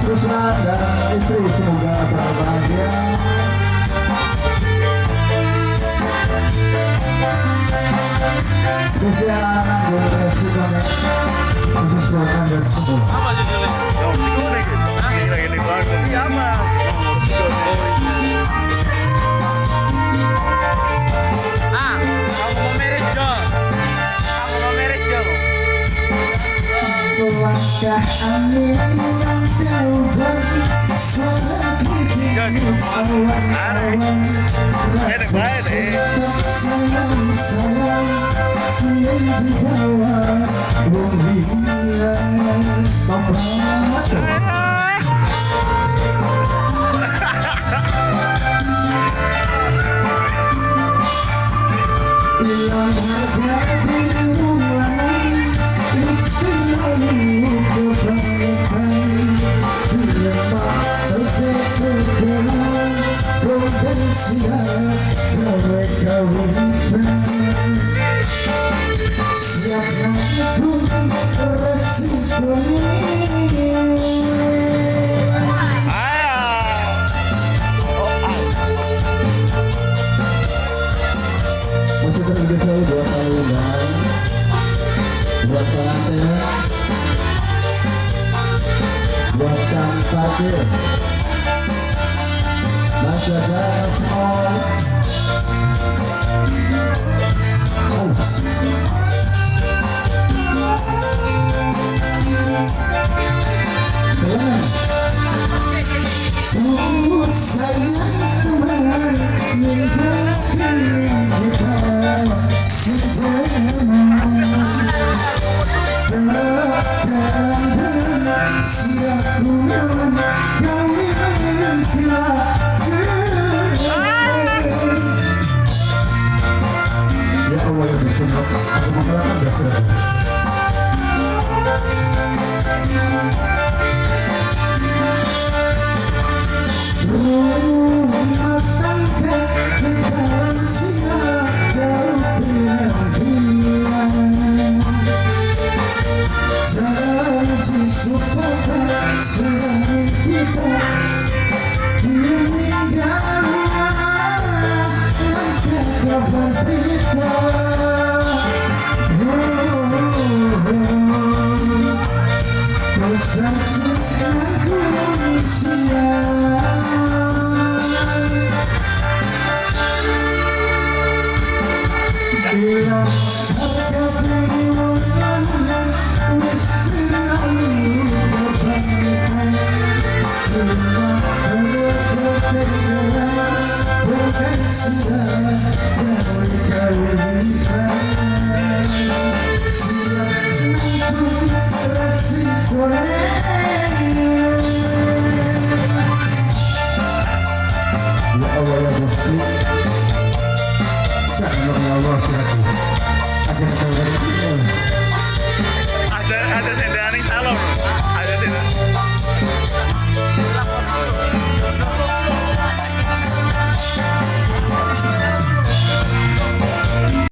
Pusra dan istri semoga berbahagia. Spesial generasi konek khusus buat anda semua. Apa judulnya? Oh, si konek. Gini banget. Iya apa? Ah, kamu mau merit Jo? Kamu mau merit Jo? Langkah angin yang jauh dari suara bikin awan-awan. Enak banget sayang-sayang yang dibawa menghilang hilang harga dirimuan istimewa kebanyakan dilemak terkekeran potensial mereka wintan siapkan pun resikonya. Masih terbiasa 2 tahunan buat santai, buat Kang Fadil, Mas Jaga semua. Sayang teman menjadi kita sesama dan siap pulang kawin kita. Ya Allah yang bersumpah aku mengatakan dasar